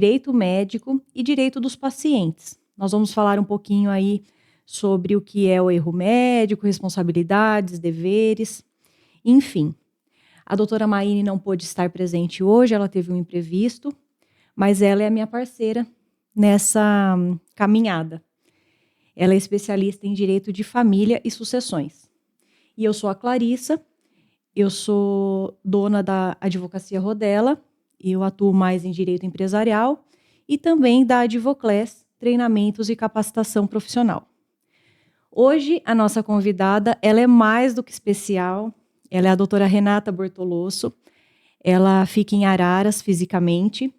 direito médico e direito dos pacientes. Nós vamos falar um pouquinho aí sobre o que é o erro médico, responsabilidades, deveres, enfim. A doutora Maíne não pôde estar presente hoje, ela teve um imprevisto, mas ela é a minha parceira nessa caminhada. Ela é especialista em direito de família e sucessões. E eu sou a Clarissa, eu sou dona da Advocacia Rodella, eu atuo mais em direito empresarial e também da Advoclass, treinamentos e capacitação profissional. Hoje, a nossa convidada, ela é mais do que especial, ela é a doutora Renata Bortoloso, ela fica em Araras fisicamente,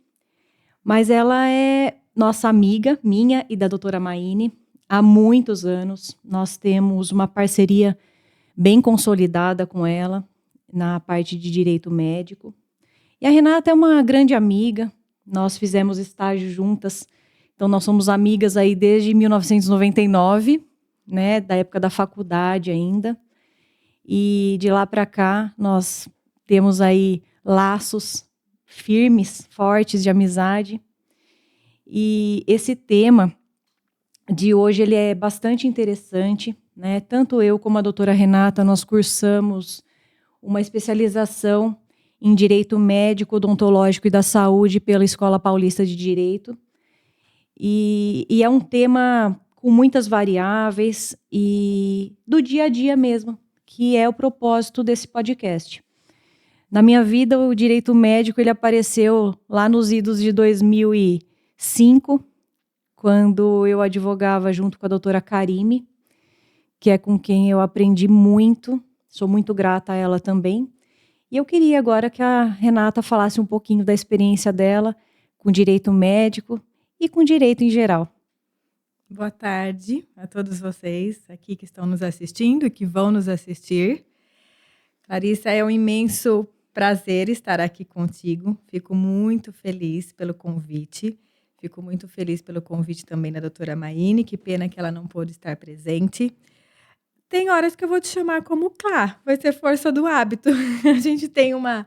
mas ela é nossa amiga, minha e da doutora Maíne, há muitos anos. Nós temos uma parceria bem consolidada com ela na parte de direito médico. E a Renata é uma grande amiga, nós fizemos estágio juntas, então nós somos amigas aí desde 1999, né, da época da faculdade ainda. E de lá para cá nós temos aí laços firmes, fortes de amizade. E esse tema de hoje ele é bastante interessante, né? Tanto eu como a doutora Renata, nós cursamos uma especialização em Direito Médico, Odontológico e da Saúde pela Escola Paulista de Direito. E é um tema com muitas variáveis e do dia a dia mesmo, que é o propósito desse podcast. Na minha vida, o direito médico ele apareceu lá nos idos de 2005, quando eu advogava junto com a doutora Karime, que é com quem eu aprendi muito, sou muito grata a ela também. E eu queria agora que a Renata falasse um pouquinho da experiência dela com direito médico e com direito em geral. Boa tarde a todos vocês aqui que estão nos assistindo e que vão nos assistir. Clarissa, é um imenso prazer estar aqui contigo. Fico muito feliz pelo convite. Fico muito feliz pelo convite também da doutora Maíne. Que pena que ela não pôde estar presente. Tem horas que eu vou te chamar como Clá. Vai ser força do hábito. A gente tem uma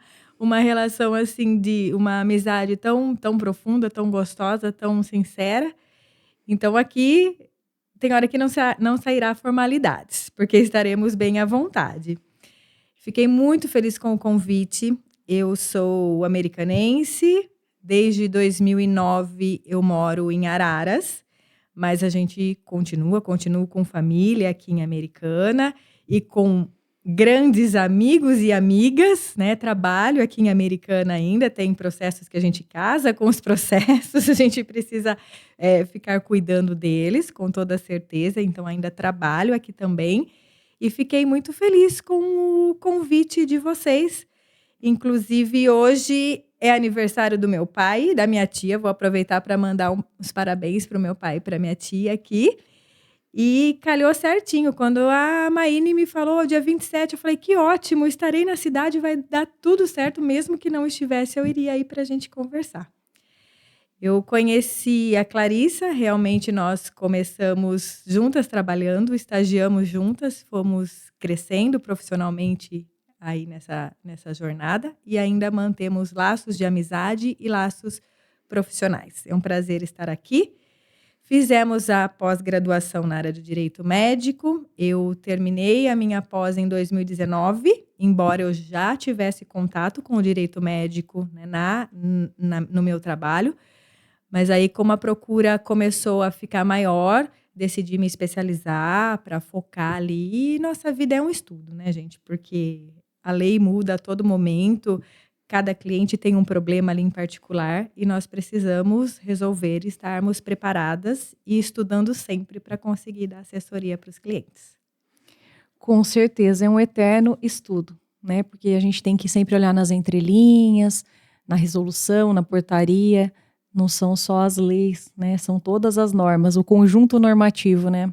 relação assim de uma amizade tão profunda, tão gostosa, tão sincera. Então, aqui tem hora que não sairá formalidades, porque estaremos bem à vontade. Fiquei muito feliz com o convite. Eu sou americanense. Desde 2009, eu moro em Araras, mas a gente continuo com família aqui em Americana e com grandes amigos e amigas, né? Trabalho aqui em Americana ainda, tem processos que a gente casa com os processos, a gente precisa ficar cuidando deles, com toda certeza, então ainda trabalho aqui também. E fiquei muito feliz com o convite de vocês. Inclusive, hoje é aniversário do meu pai e da minha tia, vou aproveitar para mandar uns parabéns para o meu pai e para minha tia aqui. E calhou certinho. Quando a Maíne me falou, dia 27, eu falei, que ótimo, estarei na cidade, vai dar tudo certo, mesmo que não estivesse, eu iria aí para a gente conversar. Eu conheci a Clarissa, realmente nós começamos juntas trabalhando, estagiamos juntas, fomos crescendo profissionalmente aí nessa jornada e ainda mantemos laços de amizade e laços profissionais. É um prazer estar aqui. Fizemos a pós-graduação na área de Direito Médico. Eu terminei a minha pós em 2019, embora eu já tivesse contato com o Direito Médico, né, no meu trabalho. Mas aí, como a procura começou a ficar maior, decidi me especializar para focar ali. E nossa vida é um estudo, né, gente? Porque a lei muda a todo momento. Cada cliente tem um problema ali em particular e nós precisamos resolver, estarmos preparadas e estudando sempre para conseguir dar assessoria para os clientes. Com certeza, é um eterno estudo, né? Porque a gente tem que sempre olhar nas entrelinhas, na resolução, na portaria, não são só as leis, né? São todas as normas, o conjunto normativo, né?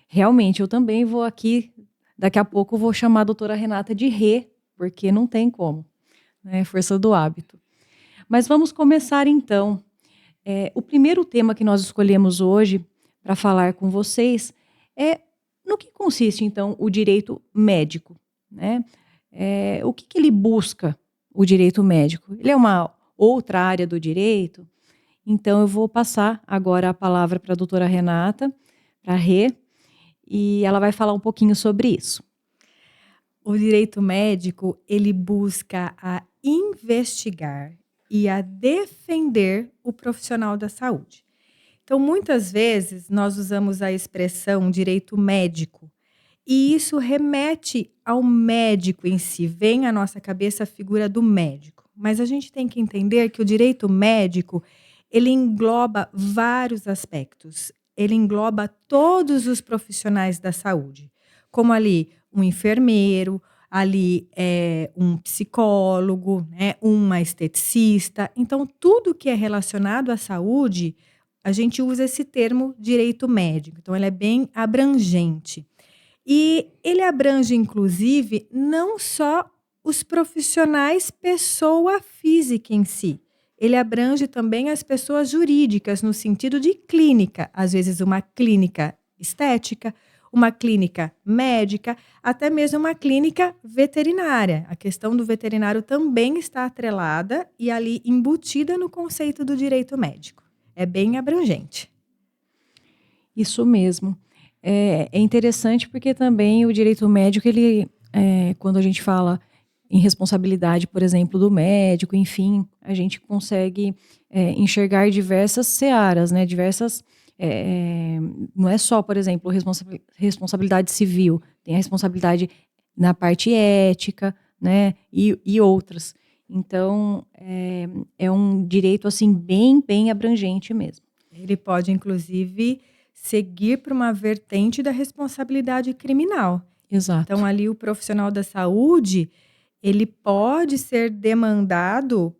Realmente, eu também vou aqui, daqui a pouco vou chamar a doutora Renata de Rê, porque não tem como. Força do hábito. Mas vamos começar então. O primeiro tema que nós escolhemos hoje para falar com vocês é no que consiste então o direito médico, né? O que ele busca, o direito médico? Ele é uma outra área do direito? Então, eu vou passar agora a palavra para a doutora Renata, para a Rê, e ela vai falar um pouquinho sobre isso. O direito médico, ele busca a investigar e a defender o profissional da saúde. Então, muitas vezes, nós usamos a expressão direito médico, e isso remete ao médico em si, vem à nossa cabeça a figura do médico. Mas a gente tem que entender que o direito médico, ele engloba vários aspectos. Ele engloba todos os profissionais da saúde, como ali um enfermeiro, ali um psicólogo, né, uma esteticista. Então, tudo que é relacionado à saúde, a gente usa esse termo direito médico. Então, ele é bem abrangente. E ele abrange, inclusive, não só os profissionais pessoa física em si. Ele abrange também as pessoas jurídicas, no sentido de clínica. Às vezes, uma clínica estética, uma clínica médica, até mesmo uma clínica veterinária. A questão do veterinário também está atrelada e ali embutida no conceito do direito médico. É bem abrangente. Isso mesmo. É interessante porque também o direito médico, quando a gente fala em responsabilidade, por exemplo, do médico, enfim, a gente consegue enxergar diversas searas, né? Não é só, por exemplo, responsabilidade civil, tem a responsabilidade na parte ética, né? E outras. Então, é um direito assim bem abrangente mesmo. Ele pode, inclusive, seguir para uma vertente da responsabilidade criminal. Exato. Então, ali o profissional da saúde, ele pode ser demandado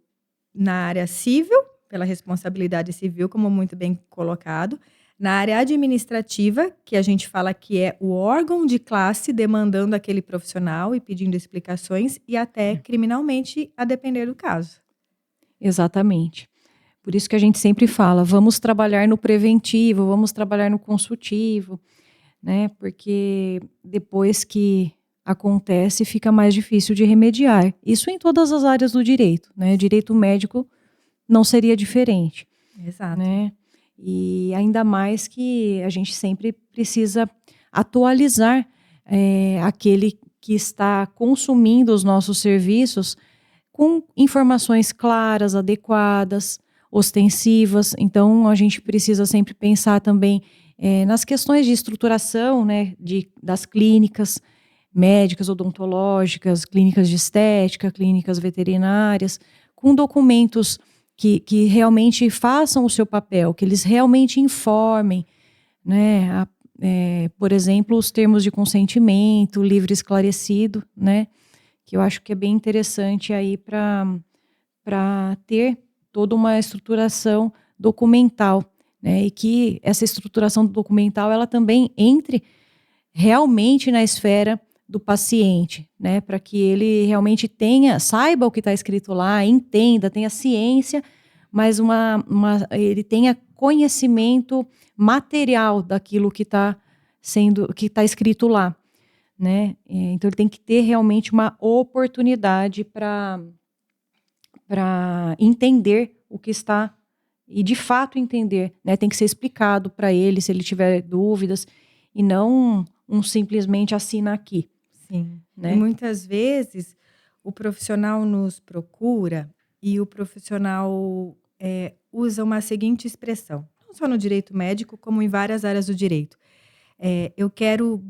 na área civil, pela responsabilidade civil, como muito bem colocado, na área administrativa, que a gente fala que é o órgão de classe demandando aquele profissional e pedindo explicações, e até criminalmente, a depender do caso. Exatamente. Por isso que a gente sempre fala, vamos trabalhar no preventivo, vamos trabalhar no consultivo, né? Porque depois que acontece, fica mais difícil de remediar. Isso em todas as áreas do direito, né? Direito médico não seria diferente. Exato. Né? E ainda mais que a gente sempre precisa atualizar aquele que está consumindo os nossos serviços com informações claras, adequadas, ostensivas. Então, a gente precisa sempre pensar também nas questões de estruturação, né, das clínicas médicas, odontológicas, clínicas de estética, clínicas veterinárias, com documentos que realmente façam o seu papel, que eles realmente informem, né, por exemplo, os termos de consentimento, livre esclarecido, né, que eu acho que é bem interessante aí para ter toda uma estruturação documental, né, e que essa estruturação documental ela também entre realmente na esfera do paciente, né, para que ele realmente saiba o que está escrito lá, entenda, tenha ciência, mas ele tenha conhecimento material daquilo que está escrito lá, né? Então ele tem que ter realmente uma oportunidade para entender o que está e de fato entender, né? Tem que ser explicado para ele se ele tiver dúvidas e não simplesmente assina aqui. Sim. Né? E muitas vezes o profissional nos procura e o profissional usa uma seguinte expressão, não só no direito médico, como em várias áreas do direito. Eu quero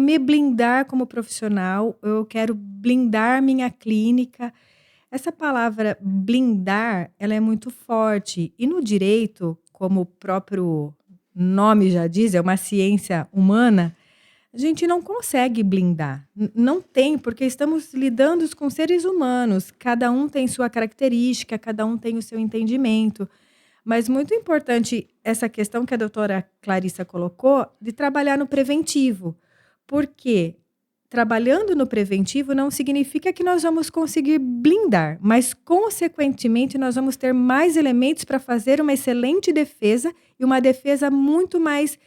me blindar como profissional, eu quero blindar minha clínica. Essa palavra blindar, ela é muito forte. E no direito, como o próprio nome já diz, é uma ciência humana, a gente não consegue blindar. Não tem, porque estamos lidando com seres humanos. Cada um tem sua característica, cada um tem o seu entendimento. Mas muito importante essa questão que a doutora Clarissa colocou, de trabalhar no preventivo. Porque trabalhando no preventivo não significa que nós vamos conseguir blindar, mas, consequentemente, nós vamos ter mais elementos para fazer uma excelente defesa e uma defesa muito mais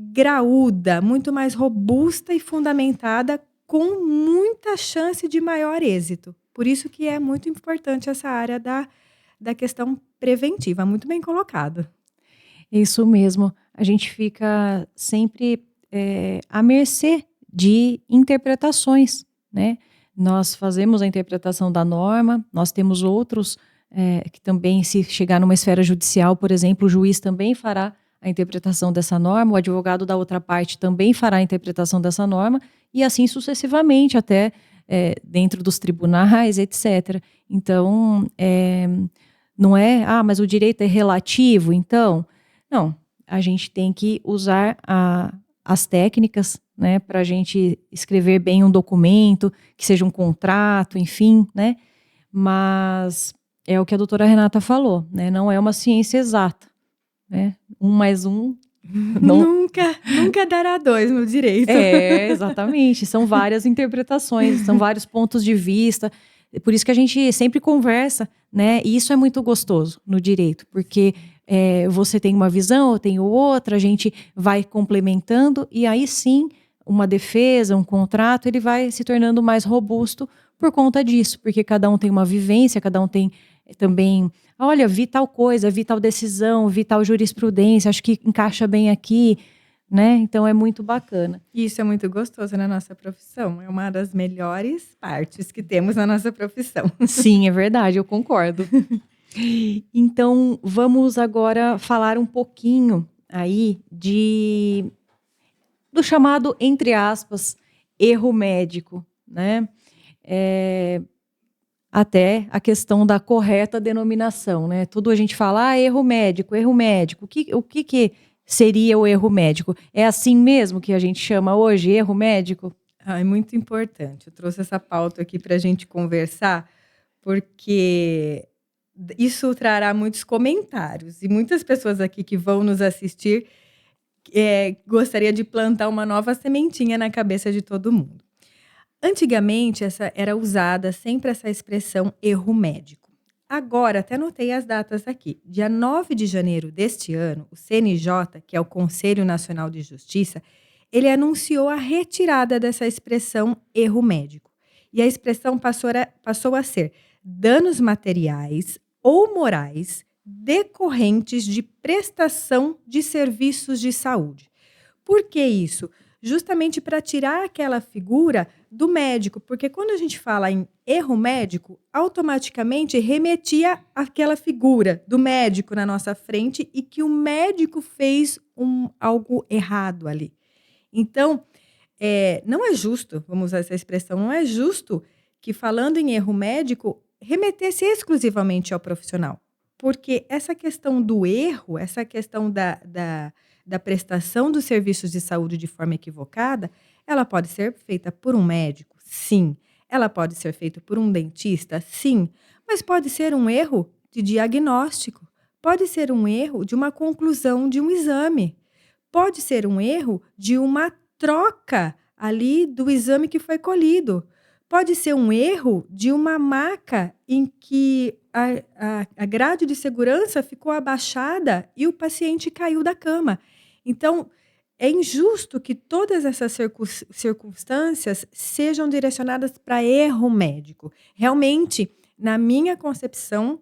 graúda, muito mais robusta e fundamentada, com muita chance de maior êxito. Por isso que é muito importante essa área da questão preventiva. Muito bem colocado. Isso mesmo. A gente fica sempre à mercê de interpretações, né? Nós fazemos a interpretação da norma, nós temos outros que também, se chegar numa esfera judicial, por exemplo, o juiz também fará a interpretação dessa norma, o advogado da outra parte também fará a interpretação dessa norma, e assim sucessivamente, até dentro dos tribunais, etc. Então, não é, mas o direito é relativo, então... Não, a gente tem que usar as técnicas, né, para a gente escrever bem um documento, que seja um contrato, enfim, né, mas é o que a doutora Renata falou, né, não é uma ciência exata, né, 1 mais 1 não... Nunca dará 2 no direito. Exatamente, são várias interpretações, são vários pontos de vista, por isso que a gente sempre conversa, né, e isso é muito gostoso no direito, porque você tem uma visão, eu tenho outra, a gente vai complementando e aí sim, uma defesa, um contrato, ele vai se tornando mais robusto por conta disso, porque cada um tem uma vivência, cada um tem também, olha, vi tal coisa, vi tal decisão, vi tal jurisprudência, acho que encaixa bem aqui, né? Então é muito bacana. Isso é muito gostoso na nossa profissão, é uma das melhores partes que temos na nossa profissão. Sim, é verdade, eu concordo. Então, vamos agora falar um pouquinho aí do chamado, entre aspas, erro médico, né? Até a questão da correta denominação, né? Tudo a gente fala, erro médico, erro médico. O que seria o erro médico? É assim mesmo que a gente chama hoje, erro médico? É muito importante. Eu trouxe essa pauta aqui para a gente conversar, porque isso trará muitos comentários. E muitas pessoas aqui que vão nos assistir gostaria de plantar uma nova sementinha na cabeça de todo mundo. Antigamente, era usada sempre essa expressão erro médico. Agora, até anotei as datas aqui. Dia 9 de janeiro deste ano, o CNJ, que é o Conselho Nacional de Justiça, ele anunciou a retirada dessa expressão erro médico. E a expressão passou a ser danos materiais ou morais decorrentes de prestação de serviços de saúde. Por que isso? Justamente para tirar aquela figura do médico, porque quando a gente fala em erro médico, automaticamente remetia àquela figura do médico na nossa frente e que o médico fez algo errado ali. Então, não é justo, vamos usar essa expressão, não é justo que, falando em erro médico, remetesse exclusivamente ao profissional. Porque essa questão do erro, essa questão da prestação dos serviços de saúde de forma equivocada, ela pode ser feita por um médico, sim. Ela pode ser feita por um dentista, sim. Mas pode ser um erro de diagnóstico, pode ser um erro de uma conclusão de um exame, pode ser um erro de uma troca ali do exame que foi colhido. Pode ser um erro de uma maca em que a grade de segurança ficou abaixada e o paciente caiu da cama. Então, é injusto que todas essas circunstâncias sejam direcionadas para erro médico. Realmente, na minha concepção,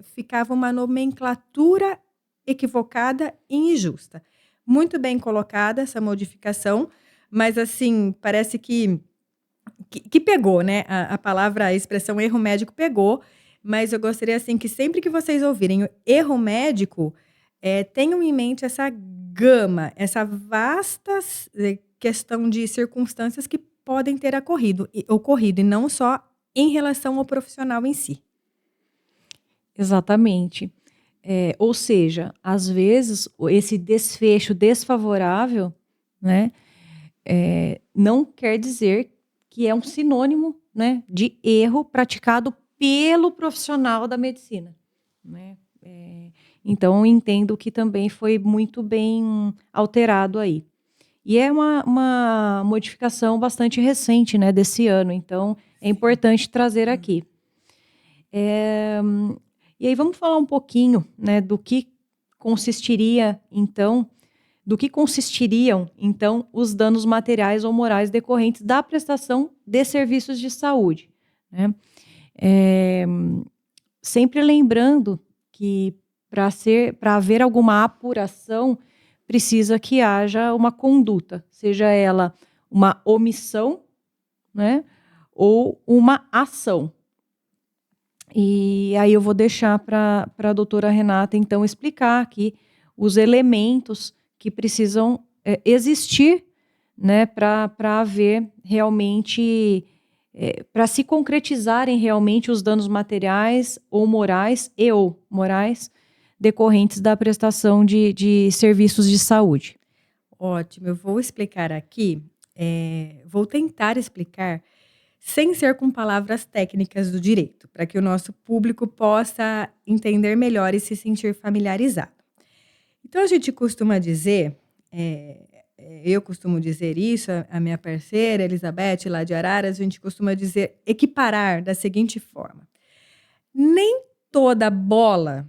ficava uma nomenclatura equivocada e injusta. Muito bem colocada essa modificação, mas assim, parece que pegou, né? A palavra, a expressão erro médico pegou, mas eu gostaria assim que sempre que vocês ouvirem erro médico, tenham em mente essa gama, essa vasta questão de circunstâncias que podem ter ocorrido e não só em relação ao profissional em si. Exatamente. Ou seja, às vezes esse desfecho desfavorável, né, não quer dizer que é um sinônimo, né, de erro praticado pelo profissional da medicina, né? Então, eu entendo que também foi muito bem alterado aí. E é uma modificação bastante recente, né, desse ano, então é importante trazer aqui. E aí vamos falar um pouquinho, né, do que consistiriam, então, os danos materiais ou morais decorrentes da prestação de serviços de saúde, né? sempre lembrando que para haver alguma apuração, precisa que haja uma conduta, seja ela uma omissão, né, ou uma ação. E aí eu vou deixar para a doutora Renata, então, explicar aqui os elementos que precisam existir, né, para haver realmente, para se concretizarem realmente os danos materiais ou morais decorrentes da prestação de serviços de saúde. Ótimo, eu vou explicar aqui, vou tentar explicar sem ser com palavras técnicas do direito, para que o nosso público possa entender melhor e se sentir familiarizado. Então, a gente costuma dizer, eu costumo dizer isso, a minha parceira, Elizabeth, lá de Araras, a gente costuma dizer, equiparar da seguinte forma. Nem toda bola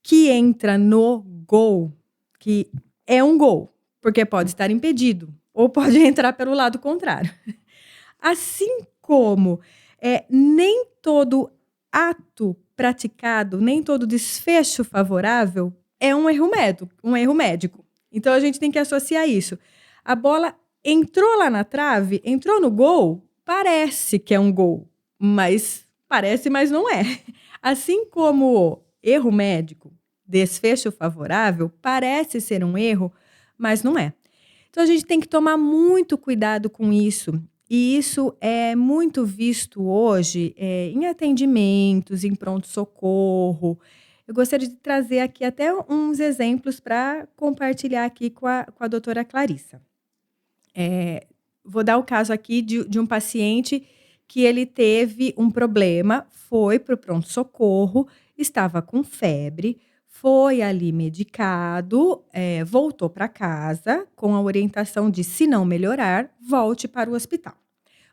que entra no gol, que é um gol, porque pode estar impedido, ou pode entrar pelo lado contrário. Assim como nem todo ato praticado, nem todo desfecho favorável é um erro médico. Então, a gente tem que associar isso. A bola entrou lá na trave, entrou no gol, parece que é um gol, mas não é. Assim como erro médico, desfecho favorável, parece ser um erro, mas não é. Então, a gente tem que tomar muito cuidado com isso. E isso é muito visto hoje em atendimentos, em pronto-socorro. Eu gostaria de trazer aqui até uns exemplos para compartilhar aqui com a doutora Clarissa. Vou dar o caso aqui de um paciente que ele teve um problema, foi para o pronto-socorro, estava com febre, foi ali medicado, voltou para casa com a orientação de, se não melhorar, volte para o hospital.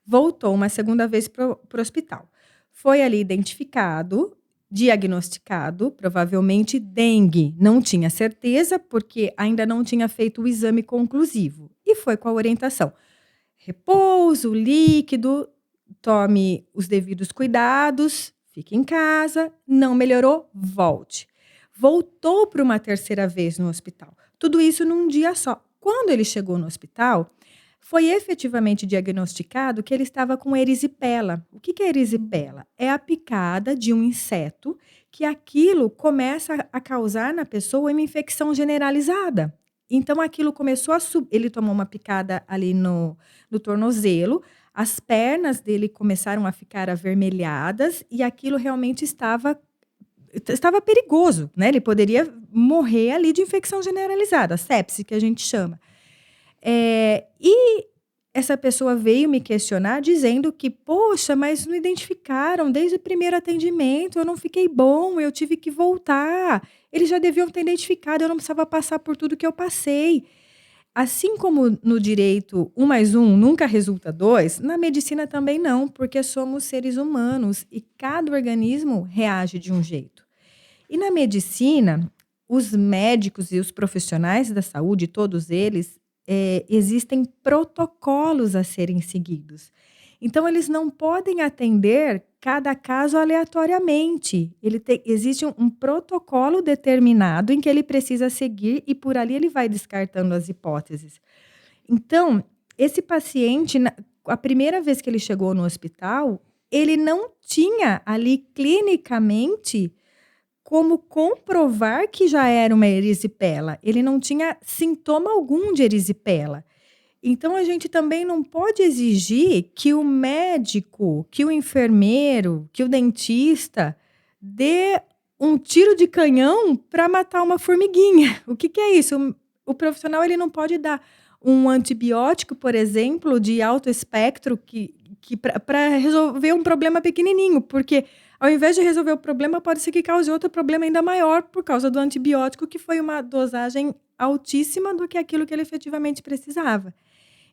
Voltou uma segunda vez para o hospital. Foi ali identificado, diagnosticado, provavelmente dengue. Não tinha certeza, porque ainda não tinha feito o exame conclusivo. E foi com a orientação. Repouso, líquido, tome os devidos cuidados, fique em casa, não melhorou, volte. Voltou para uma terceira vez no hospital. Tudo isso num dia só. Quando ele chegou no hospital, foi efetivamente diagnosticado que ele estava com erisipela. O que é erisipela? É a picada de um inseto que aquilo começa a causar na pessoa uma infecção generalizada. Então, aquilo começou a subir. Ele tomou uma picada ali no tornozelo, as pernas dele começaram a ficar avermelhadas e aquilo realmente estava perigoso, né? Ele poderia morrer ali de infecção generalizada, sepse, que a gente chama. E essa pessoa veio me questionar dizendo que, poxa, mas não identificaram desde o primeiro atendimento, eu não fiquei bom, eu tive que voltar. Eles já deviam ter identificado, eu não precisava passar por tudo que eu passei. Assim como no direito 1 mais 1 nunca resulta 2, na medicina também não, porque somos seres humanos e cada organismo reage de um jeito. E na medicina, os médicos e os profissionais da saúde, todos eles, existem protocolos a serem seguidos. Então, eles não podem atender cada caso aleatoriamente. Existe um protocolo determinado em que ele precisa seguir e por ali ele vai descartando as hipóteses. Então, esse paciente, a primeira vez que ele chegou no hospital, ele não tinha ali clinicamente como comprovar que já era uma erisipela. Ele não tinha sintoma algum de erisipela. Então, a gente também não pode exigir que o médico, que o enfermeiro, que o dentista dê um tiro de canhão para matar uma formiguinha. O que é isso? O profissional ele não pode dar um antibiótico, por exemplo, de alto espectro para resolver um problema pequenininho, porque ao invés de resolver o problema, pode ser que cause outro problema ainda maior por causa do antibiótico, que foi uma dosagem altíssima do que aquilo que ele efetivamente precisava.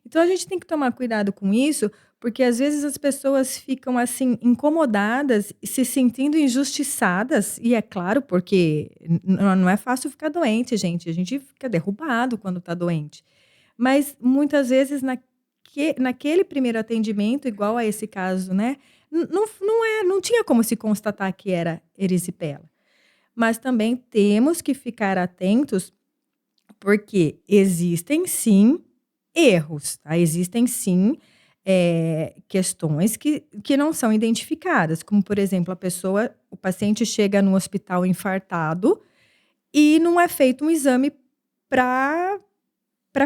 Então, a gente tem que tomar cuidado com isso, porque às vezes as pessoas ficam assim incomodadas e se sentindo injustiçadas, e é claro, porque não é fácil ficar doente, gente. A gente fica derrubado quando está doente. Mas muitas vezes naquele primeiro atendimento, igual a esse caso, né? não tinha como se constatar que era erisipela. Mas também temos que ficar atentos, porque existem sim erros, tá? Existem sim questões que não são identificadas, como por exemplo, o paciente chega no hospital infartado e não é feito um exame para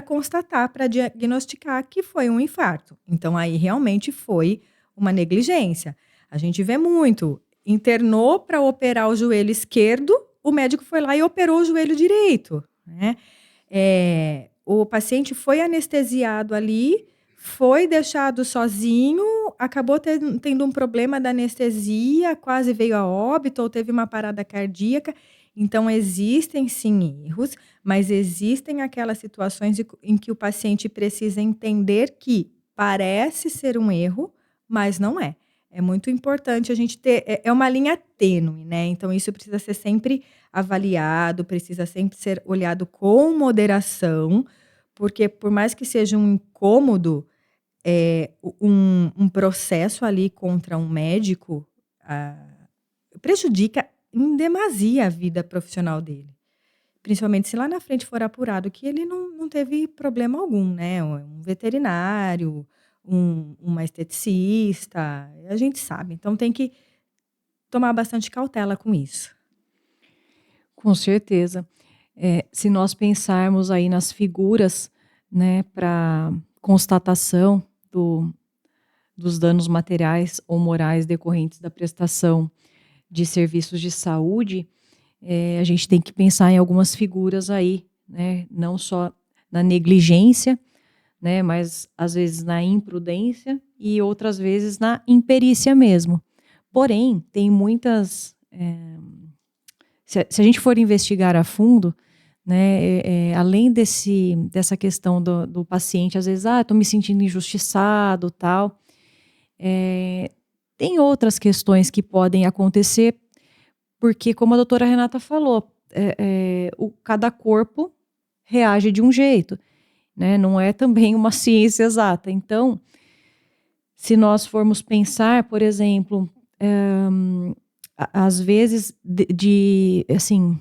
constatar, para diagnosticar que foi um infarto. Então, aí realmente foi uma negligência. A gente vê muito. Internou para operar o joelho esquerdo, o médico foi lá e operou o joelho direito, né? O paciente foi anestesiado ali, foi deixado sozinho, acabou tendo um problema da anestesia, quase veio a óbito ou teve uma parada cardíaca. Então, existem sim erros, mas existem aquelas situações em que o paciente precisa entender que parece ser um erro, mas não é. É muito importante a gente ter. É uma linha tênue, né? Então, isso precisa ser sempre avaliado, precisa sempre ser olhado com moderação, porque por mais que seja um incômodo, um processo ali contra um médico prejudica em demasia a vida profissional dele. Principalmente se lá na frente for apurado que ele não teve problema algum, né? Um veterinário, uma esteticista, a gente sabe. Então tem que tomar bastante cautela com isso. Com certeza. Se nós pensarmos aí nas figuras, né, para constatação dos danos materiais ou morais decorrentes da prestação de serviços de saúde, a gente tem que pensar em algumas figuras aí, né, não só na negligência, né, mas às vezes na imprudência e outras vezes na imperícia mesmo. Porém, tem muitas... Se a gente for investigar a fundo, né, além dessa questão do paciente, às vezes, estou me sentindo injustiçado, tal, tem outras questões que podem acontecer, porque, como a doutora Renata falou, cada corpo reage de um jeito, né, não é também uma ciência exata. Então, se nós formos pensar, por exemplo, às vezes, assim,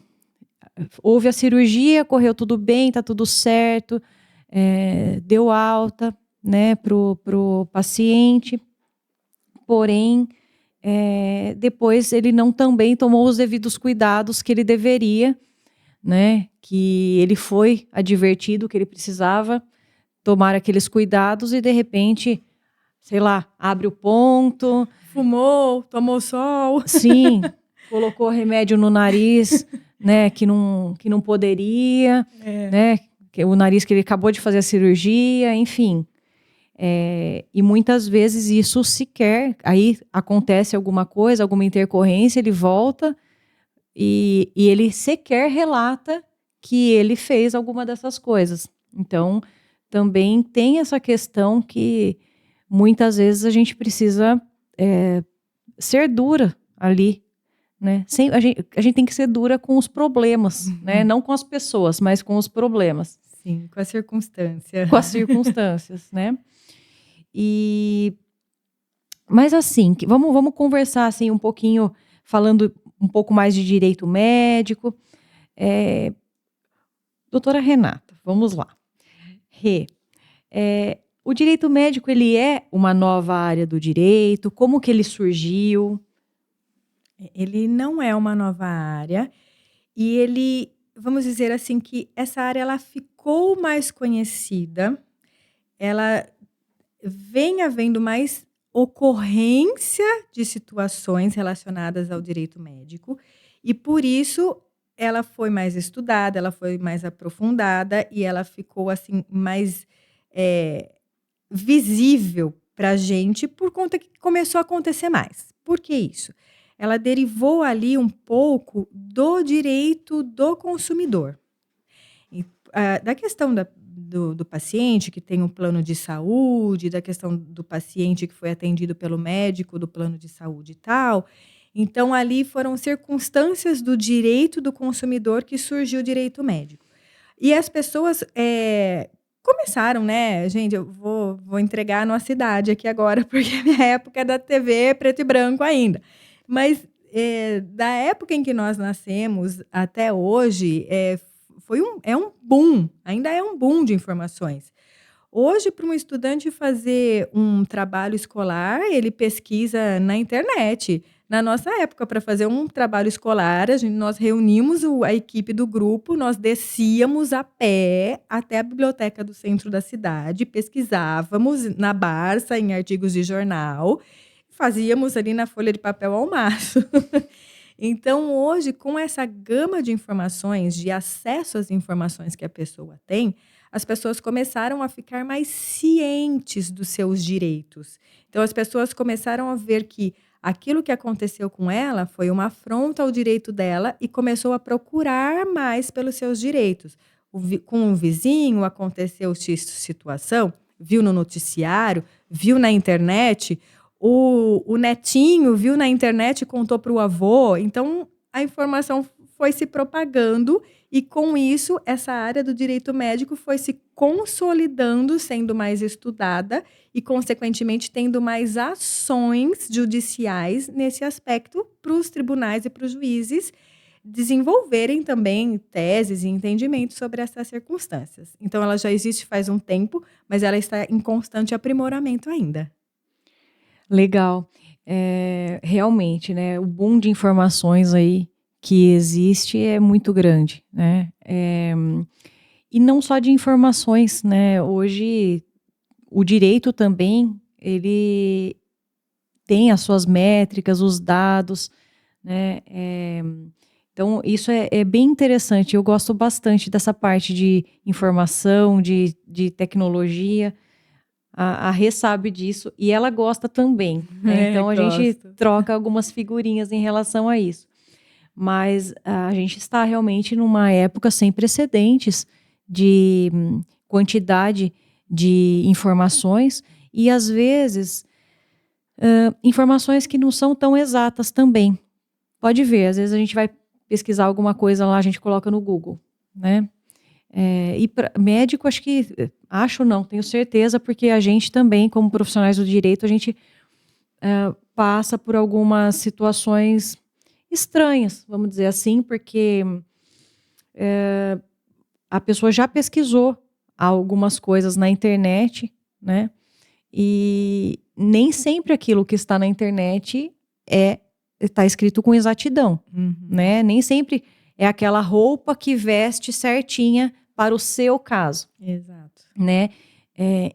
houve a cirurgia, correu tudo bem, tá tudo certo, deu alta, né, pro paciente, porém, depois ele não também tomou os devidos cuidados que ele deveria, né, que ele foi advertido que ele precisava tomar aqueles cuidados e de repente, sei lá, abre o ponto. Fumou, tomou sol. Sim, colocou remédio no nariz, né, que não poderia, né, o nariz que ele acabou de fazer a cirurgia, enfim. E muitas vezes isso sequer, aí acontece alguma coisa, alguma intercorrência, ele volta e ele sequer relata que ele fez alguma dessas coisas. Então, também tem essa questão que muitas vezes a gente precisa ser dura ali, né? A gente tem que ser dura com os problemas, né? Não com as pessoas, mas com os problemas. Sim, com a circunstância. Com as circunstâncias, né? Mas assim, vamos conversar assim um pouquinho, falando um pouco mais de direito médico. Doutora Renata, vamos lá. Rê, o direito médico, ele é uma nova área do direito? Como que ele surgiu? Ele não é uma nova área e ele, vamos dizer assim, que essa área ela ficou mais conhecida, ela vem havendo mais ocorrência de situações relacionadas ao direito médico e por isso ela foi mais estudada, ela foi mais aprofundada e ela ficou assim mais visível para a gente por conta que começou a acontecer mais. Por que isso? Ela derivou ali um pouco do direito do consumidor. Da questão do paciente que tem um plano de saúde, da questão do paciente que foi atendido pelo médico do plano de saúde e tal. Então, ali foram circunstâncias do direito do consumidor que surgiu o direito médico. E as pessoas começaram, né? Gente, eu vou entregar a nossa idade aqui agora, porque a minha época é da TV preto e branco ainda. Mas da época em que nós nascemos até hoje, é um boom, ainda é um boom de informações. Hoje, para um estudante fazer um trabalho escolar, ele pesquisa na internet. Na nossa época, para fazer um trabalho escolar, nós reunimos a equipe do grupo, nós descíamos a pé até a biblioteca do centro da cidade, pesquisávamos na Barça, em artigos de jornal, fazíamos ali na folha de papel ao maço. Então, hoje, com essa gama de informações, de acesso às informações que a pessoa tem, as pessoas começaram a ficar mais cientes dos seus direitos. Então, as pessoas começaram a ver que aquilo que aconteceu com ela foi uma afronta ao direito dela e começou a procurar mais pelos seus direitos. Com um vizinho aconteceu X situação, viu no noticiário, viu na internet, o netinho viu na internet e contou para o avô. Então, a informação foi se propagando e, com isso, essa área do direito médico foi se consolidando, sendo mais estudada e, consequentemente, tendo mais ações judiciais nesse aspecto para os tribunais e para os juízes desenvolverem também teses e entendimentos sobre essas circunstâncias. Então, ela já existe faz um tempo, mas ela está em constante aprimoramento ainda. Legal. Realmente, né? O boom de informações aí que existe é muito grande, né? E não só de informações, né? Hoje, o direito também, ele tem as suas métricas, os dados, né? Então, isso é bem interessante. Eu gosto bastante dessa parte de informação, de tecnologia. A Rê sabe disso e ela gosta também, né? Então, a gente troca algumas figurinhas em relação a isso. Mas a gente está realmente numa época sem precedentes de quantidade de informações e, às vezes, informações que não são tão exatas também. Pode ver, às vezes a gente vai pesquisar alguma coisa lá, a gente coloca no Google, né? E médico, tenho certeza, porque a gente também, como profissionais do direito, a gente passa por algumas situações estranhas, vamos dizer assim, porque a pessoa já pesquisou algumas coisas na internet, né? E nem sempre aquilo que está na internet está escrito com exatidão, né? Nem sempre é aquela roupa que veste certinha para o seu caso. Exato. Né?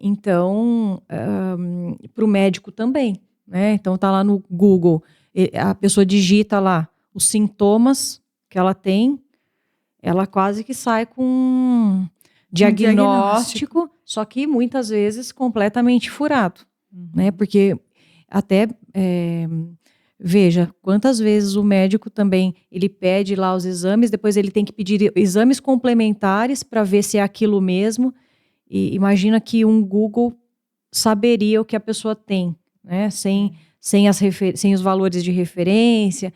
Então, para o médico também, né? Então, tá lá no Google, a pessoa digita lá os sintomas que ela tem, ela quase que sai com um diagnóstico, só que muitas vezes completamente furado, né? Porque até... veja, quantas vezes o médico também, ele pede lá os exames, depois ele tem que pedir exames complementares para ver se é aquilo mesmo, e imagina que um Google saberia o que a pessoa tem, né? Sem os valores de referência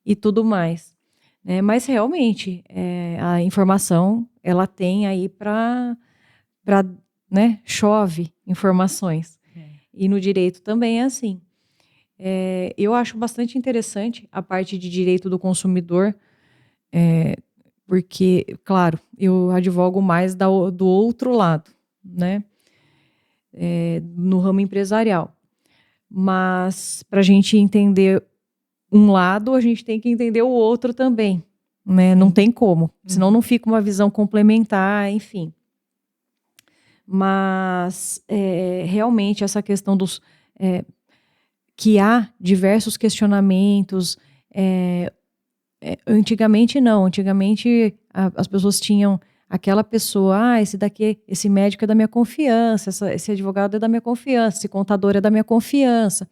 e tudo mais. Né? Mas realmente, a informação, ela tem aí para né? Chove informações. E no direito também é assim. Eu acho bastante interessante a parte de direito do consumidor, porque, claro, eu advogo mais do outro lado, né? No ramo empresarial. Mas, para a gente entender um lado, a gente tem que entender o outro também, né? Não tem como, senão não fica uma visão complementar, enfim. Mas, realmente, essa questão dos... que há diversos questionamentos. Antigamente não, antigamente as pessoas tinham aquela pessoa, esse médico é da minha confiança, esse advogado é da minha confiança, esse contador é da minha confiança.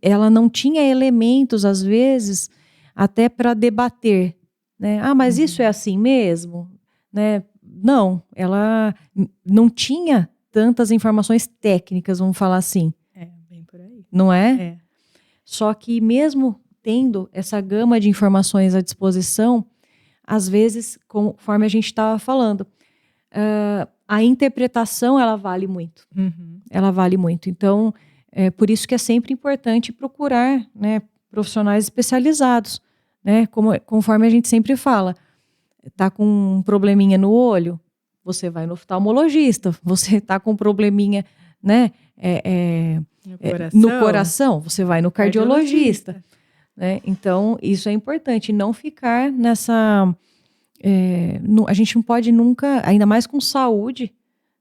Ela não tinha elementos, às vezes, até para debater, né? Mas isso é assim mesmo? Né? Não, ela não tinha tantas informações técnicas, vamos falar assim. Bem por aí. Não é? Só que mesmo tendo essa gama de informações à disposição, às vezes, conforme a gente estava falando, a interpretação, ela vale muito. Uhum. Ela vale muito. Então, por isso que é sempre importante procurar, né, profissionais especializados, né? Conforme a gente sempre fala, tá com um probleminha no olho, você vai no oftalmologista. Você tá com um probleminha, né, no coração, você vai no cardiologista. Né? Então, isso é importante, não ficar nessa... a gente não pode nunca, ainda mais com saúde,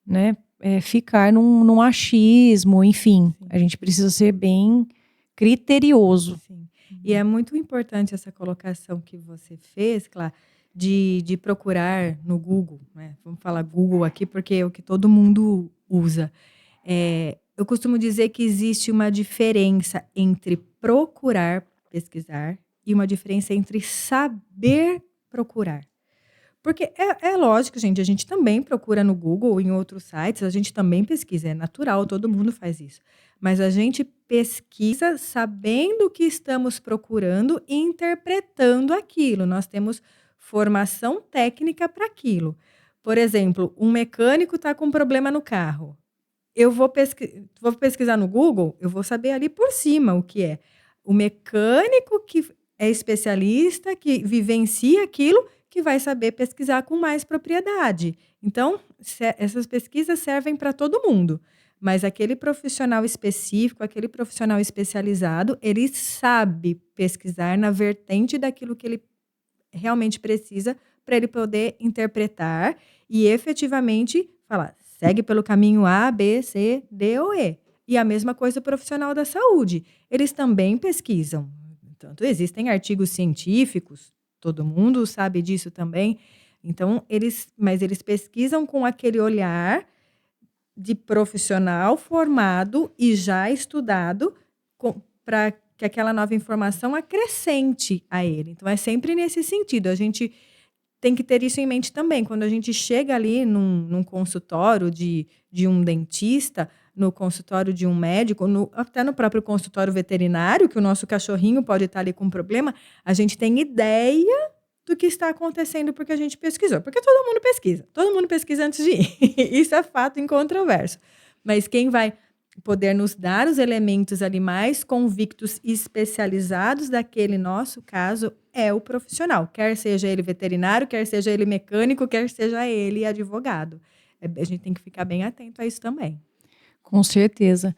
né, ficar num achismo, enfim. Sim. A gente precisa ser bem criterioso. Sim. E é muito importante essa colocação que você fez, Clá, de procurar no Google, né? Vamos falar Google aqui porque é o que todo mundo usa. Eu costumo dizer que existe uma diferença entre procurar, pesquisar, e uma diferença entre saber procurar. Porque é lógico, gente, a gente também procura no Google ou em outros sites, a gente também pesquisa, é natural, todo mundo faz isso. Mas a gente pesquisa sabendo o que estamos procurando e interpretando aquilo. Nós temos formação técnica para aquilo. Por exemplo, um mecânico está com um problema no carro. Eu vou pesquisar no Google, eu vou saber ali por cima o que é. O mecânico que é especialista, que vivencia aquilo, que vai saber pesquisar com mais propriedade. Então, essas pesquisas servem para todo mundo. Mas aquele profissional específico, aquele profissional especializado, ele sabe pesquisar na vertente daquilo que ele realmente precisa para ele poder interpretar e efetivamente falar, segue pelo caminho A, B, C, D ou E. E a mesma coisa o profissional da saúde. Eles também pesquisam. Tanto existem artigos científicos, todo mundo sabe disso também. Então, eles pesquisam com aquele olhar de profissional formado e já estudado para que aquela nova informação acrescente a ele. Então, é sempre nesse sentido. A gente tem que ter isso em mente também. Quando a gente chega ali num consultório de um dentista, no consultório de um médico, até no próprio consultório veterinário, que o nosso cachorrinho pode estar ali com um problema, a gente tem ideia do que está acontecendo porque a gente pesquisou. Porque todo mundo pesquisa antes de ir. Isso é fato incontroverso. Mas quem vai poder nos dar os elementos ali mais convictos e especializados daquele nosso caso é o profissional, quer seja ele veterinário, quer seja ele mecânico, quer seja ele advogado. A gente tem que ficar bem atento a isso também. Com certeza.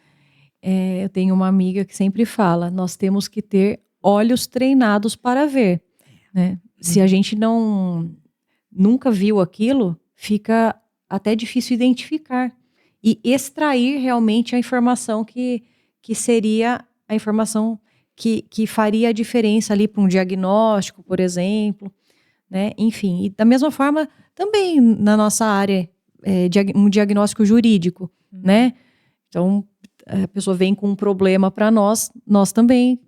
Eu tenho uma amiga que sempre fala, nós temos que ter olhos treinados para ver, né? Se a gente nunca viu aquilo, fica até difícil identificar e extrair realmente a informação que seria a informação que faria a diferença ali para um diagnóstico, por exemplo, né? Enfim, e da mesma forma também na nossa área, um diagnóstico jurídico, né? Então, a pessoa vem com um problema para nós também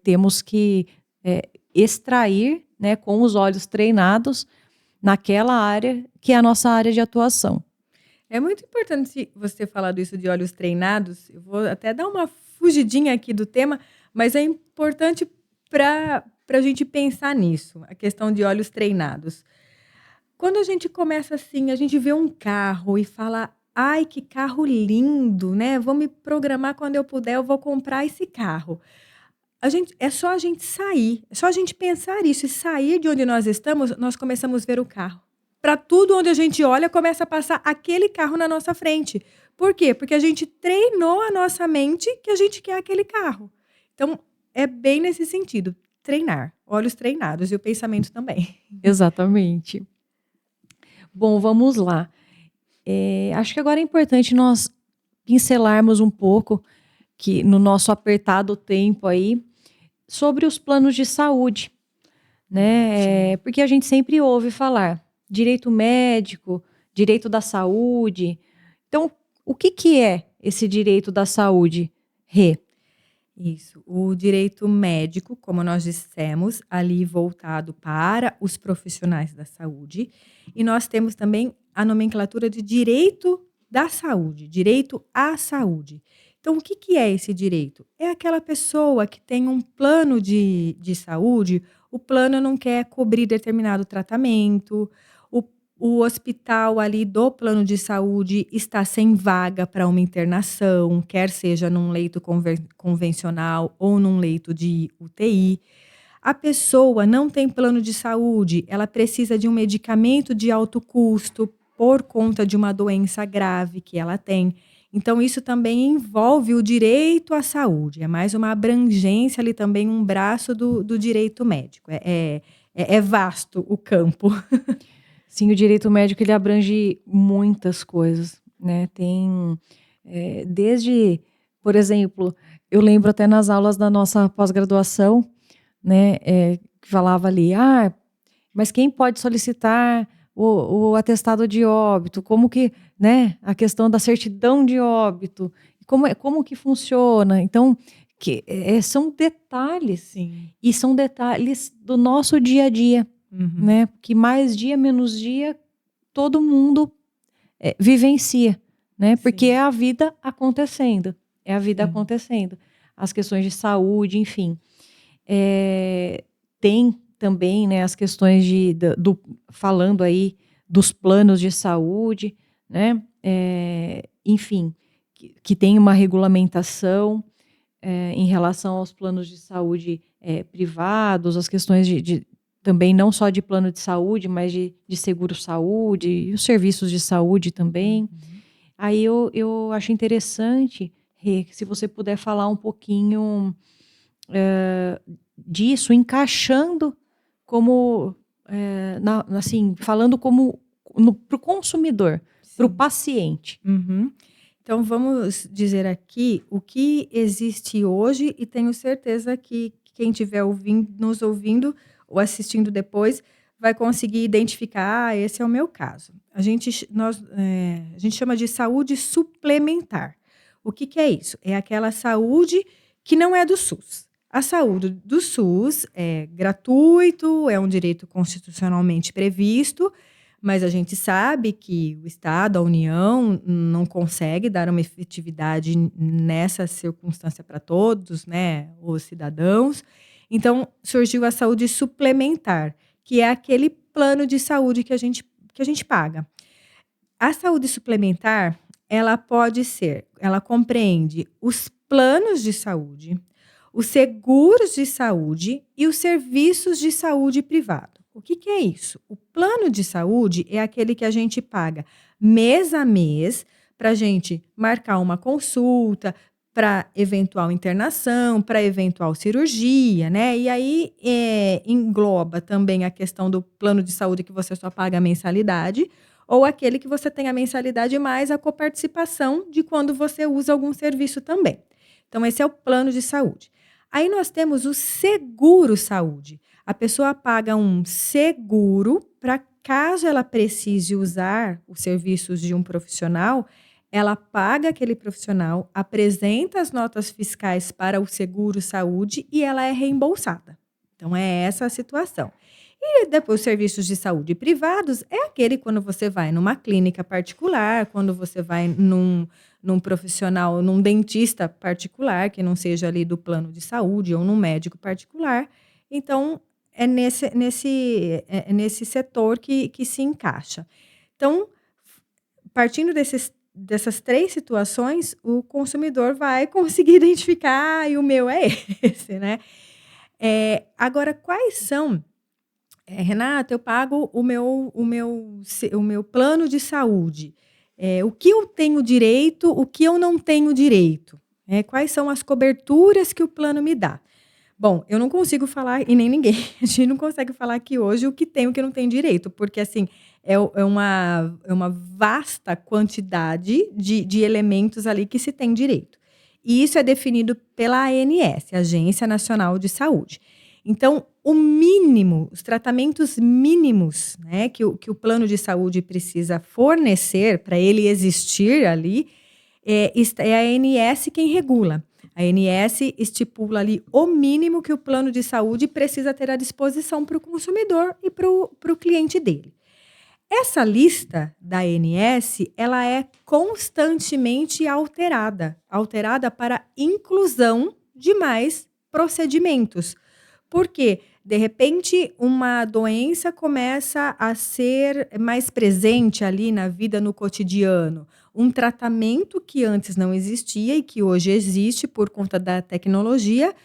temos que extrair, né, com os olhos treinados naquela área que é a nossa área de atuação. É muito importante você falar disso de olhos treinados. Eu vou até dar uma fugidinha aqui do tema, mas é importante para a gente pensar nisso, a questão de olhos treinados. Quando a gente começa assim, a gente vê um carro e fala, ai, que carro lindo, né? Vou me programar quando eu puder, eu vou comprar esse carro. É só a gente sair, é só a gente pensar isso e sair de onde nós estamos, nós começamos a ver o carro. Para tudo onde a gente olha, começa a passar aquele carro na nossa frente. Por quê? Porque a gente treinou a nossa mente que a gente quer aquele carro. Então, é bem nesse sentido, treinar, olhos treinados e o pensamento também. Exatamente. Bom, vamos lá. Acho que agora é importante nós pincelarmos um pouco, que no nosso apertado tempo aí, sobre os planos de saúde, né? Porque a gente sempre ouve falar direito médico, direito da saúde. Então, o que é esse direito da saúde, Rê? Isso, o direito médico, como nós dissemos, ali voltado para os profissionais da saúde. E nós temos também a nomenclatura de direito da saúde, direito à saúde. Então, o que é esse direito? É aquela pessoa que tem um plano de saúde, o plano não quer cobrir determinado tratamento, o hospital ali do plano de saúde está sem vaga para uma internação, quer seja num leito convencional ou num leito de UTI. A pessoa não tem plano de saúde, ela precisa de um medicamento de alto custo por conta de uma doença grave que ela tem. Então, isso também envolve o direito à saúde. É mais uma abrangência ali também, um braço do direito médico. É vasto o campo. Sim, o direito médico ele abrange muitas coisas, né? Tem desde, por exemplo, eu lembro até nas aulas da nossa pós-graduação, né, que falava ali, mas quem pode solicitar o atestado de óbito? Como que, né, a questão da certidão de óbito, como que funciona? Então, são detalhes, Sim. e são detalhes do nosso dia a dia, né? Que mais dia, menos dia, todo mundo vivencia, né? Porque Sim. é a vida acontecendo, Sim. as questões de saúde, enfim. Tem também, né, as questões falando aí dos planos de saúde, né? Enfim, que tem uma regulamentação em relação aos planos de saúde privados, as questões também não só de plano de saúde, mas de seguro-saúde e os serviços de saúde também. Aí eu acho interessante, Rê, se você puder falar um pouquinho disso, encaixando como, assim, falando como para o consumidor, para o paciente. Então, vamos dizer aqui o que existe hoje e tenho certeza que quem estiver nos ouvindo ou assistindo depois vai conseguir identificar, esse é o meu caso. A gente chama de saúde suplementar. O que é isso? É aquela saúde que não é do SUS. A saúde do SUS é gratuito, é um direito constitucionalmente previsto, mas a gente sabe que o Estado, a União, não consegue dar uma efetividade nessa circunstância para todos, né, os cidadãos. Então, surgiu a saúde suplementar, que é aquele plano de saúde que a gente paga. A saúde suplementar, ela compreende os planos de saúde, os seguros de saúde e os serviços de saúde privado. O que é isso? O plano de saúde é aquele que a gente paga mês a mês para a gente marcar uma consulta, para eventual internação, para eventual cirurgia, né? E aí engloba também a questão do plano de saúde que você só paga a mensalidade, ou aquele que você tem a mensalidade mais a coparticipação de quando você usa algum serviço também. Então, esse é o plano de saúde. Aí nós temos o seguro saúde. A pessoa paga um seguro para caso ela precise usar os serviços de um profissional, ela paga aquele profissional, apresenta as notas fiscais para o seguro saúde e ela é reembolsada. Então, é essa a situação. E depois, os serviços de saúde privados é aquele quando você vai numa clínica particular, quando você vai num profissional, num dentista particular, que não seja ali do plano de saúde, ou num médico particular. Então, é nesse setor que se encaixa. Então, partindo dessas três situações, o consumidor vai conseguir identificar, e o meu é esse, né? Agora, quais são... Renata, eu pago o meu plano de saúde. O que eu tenho direito, o que eu não tenho direito? Quais são as coberturas que o plano me dá? Bom, eu não consigo falar, e nem ninguém, a gente não consegue falar aqui hoje o que tem e o que não tem direito, porque assim, é uma vasta quantidade de elementos ali que se tem direito. E isso é definido pela ANS, Agência Nacional de Saúde. Então, o mínimo, os tratamentos mínimos, né, que o plano de saúde precisa fornecer para ele existir ali, é a ANS quem regula. A ANS estipula ali o mínimo que o plano de saúde precisa ter à disposição para o consumidor e para o cliente dele. Essa lista da ANS, ela é constantemente alterada para inclusão de mais procedimentos. Por quê? De repente, uma doença começa a ser mais presente ali na vida, no cotidiano. Um tratamento que antes não existia e que hoje existe por conta da tecnologia,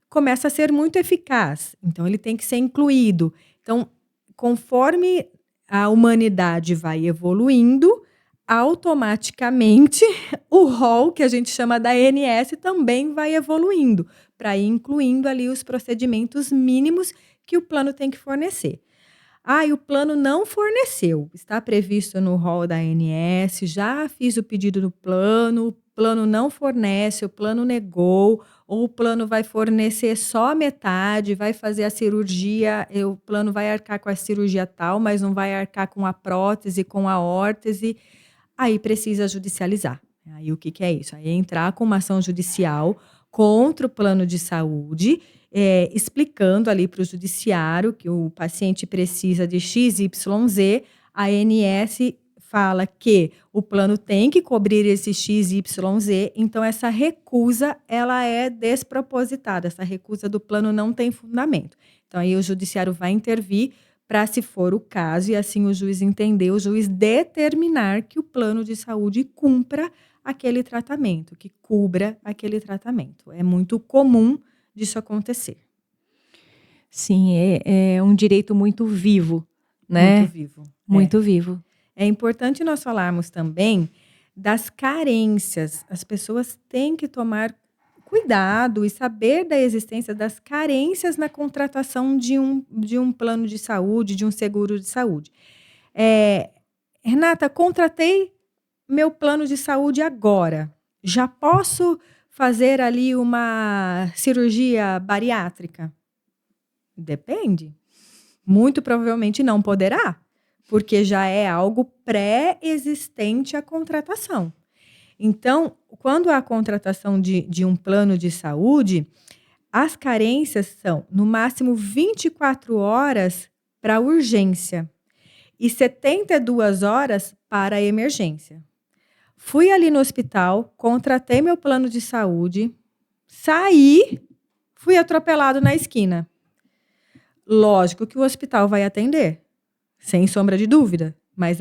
começa a ser muito eficaz. Então, ele tem que ser incluído. Então, conforme a humanidade vai evoluindo, automaticamente o rol, que a gente chama da ANS, também vai evoluindo, para ir incluindo ali os procedimentos mínimos que o plano tem que fornecer. E o plano não forneceu, está previsto no rol da ANS, já fiz o pedido do plano, o plano não fornece, o plano negou, ou o plano vai fornecer só metade, vai fazer a cirurgia, o plano vai arcar com a cirurgia tal, mas não vai arcar com a prótese, com a órtese, aí precisa judicializar. Aí o que é isso? Aí é entrar com uma ação judicial contra o plano de saúde, explicando ali para o judiciário que o paciente precisa de XYZ, a ANS fala que o plano tem que cobrir esse XYZ, então essa recusa ela é despropositada, essa recusa do plano não tem fundamento. Então aí o judiciário vai intervir para, se for o caso, e assim o juiz entender, o juiz determinar que o plano de saúde cumpra aquele tratamento, que cubra aquele tratamento. É muito comum disso acontecer. Sim, é um direito muito vivo, né? Muito vivo. Muito vivo. É importante nós falarmos também das carências. As pessoas têm que tomar cuidado e saber da existência das carências na contratação de um plano de saúde, de um seguro de saúde. Renata, contratei meu plano de saúde agora. Já posso fazer ali uma cirurgia bariátrica? Depende. Muito provavelmente não poderá, porque já é algo pré-existente à contratação. Então, quando há a contratação de um plano de saúde, as carências são, no máximo, 24 horas para urgência e 72 horas para emergência. Fui ali no hospital, contratei meu plano de saúde, saí, fui atropelado na esquina. Lógico que o hospital vai atender, sem sombra de dúvida, mas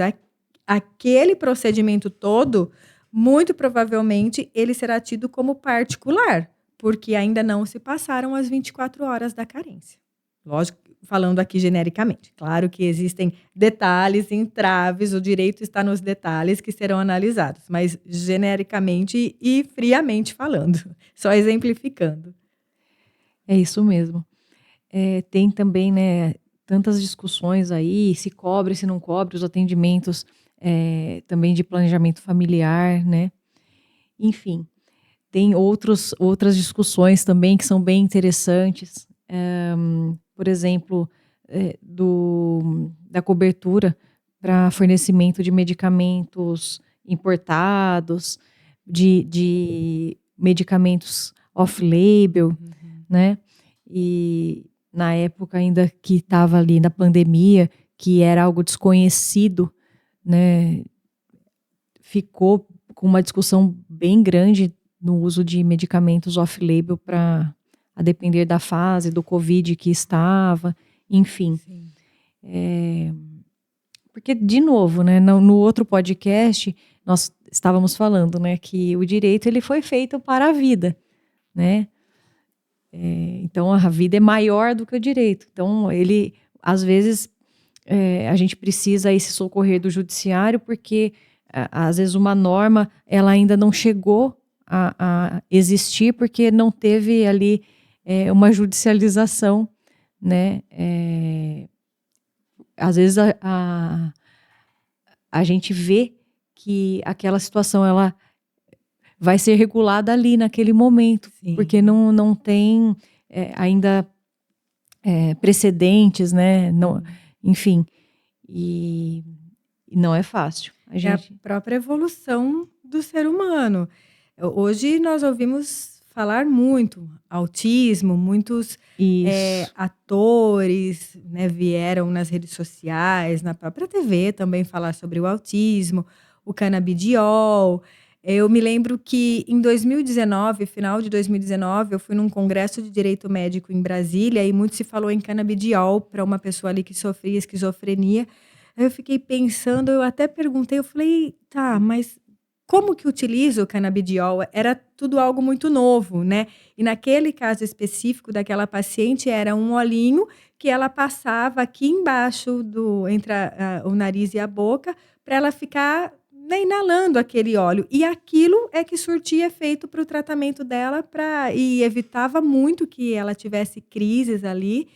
aquele procedimento todo, muito provavelmente, ele será tido como particular, porque ainda não se passaram as 24 horas da carência. Lógico, falando aqui genericamente. Claro que existem detalhes, entraves, o direito está nos detalhes que serão analisados, mas genericamente e friamente falando, só exemplificando. É isso mesmo. Tem também, né, tantas discussões aí, se cobre, se não cobre, os atendimentos também de planejamento familiar, né? Enfim, tem outras discussões também que são bem interessantes. Por exemplo, da cobertura para fornecimento de medicamentos importados, de medicamentos off-label, né? E na época ainda que estava ali na pandemia, que era algo desconhecido, né? Ficou com uma discussão bem grande no uso de medicamentos off-label a depender da fase do Covid que estava, enfim. Porque, de novo, né, no outro podcast, nós estávamos falando, né, que o direito ele foi feito para a vida, né? Então, a vida é maior do que o direito. Então, às vezes, a gente precisa aí se socorrer do judiciário, porque, às vezes, uma norma, ela ainda não chegou a existir, porque não teve ali uma judicialização, né? Às vezes, a gente vê que aquela situação, ela vai ser regulada ali naquele momento, sim, porque não tem ainda precedentes, né? Não, enfim, e não é fácil. É a própria evolução do ser humano. Hoje nós ouvimos falar muito autismo, muitos atores, né, vieram nas redes sociais, na própria TV também falar sobre o autismo, o canabidiol. Eu me lembro que em 2019, final de 2019, eu fui num congresso de direito médico em Brasília e muito se falou em canabidiol para uma pessoa ali que sofria esquizofrenia. Aí eu fiquei pensando, eu até perguntei, eu falei, tá, mas como que utiliza o canabidiol? Era tudo algo muito novo, né? E naquele caso específico daquela paciente, era um olhinho que ela passava aqui embaixo entre o nariz e a boca para ela ficar, né, inalando aquele óleo. E aquilo é que surtia efeito para o tratamento dela e evitava muito que ela tivesse crises ali.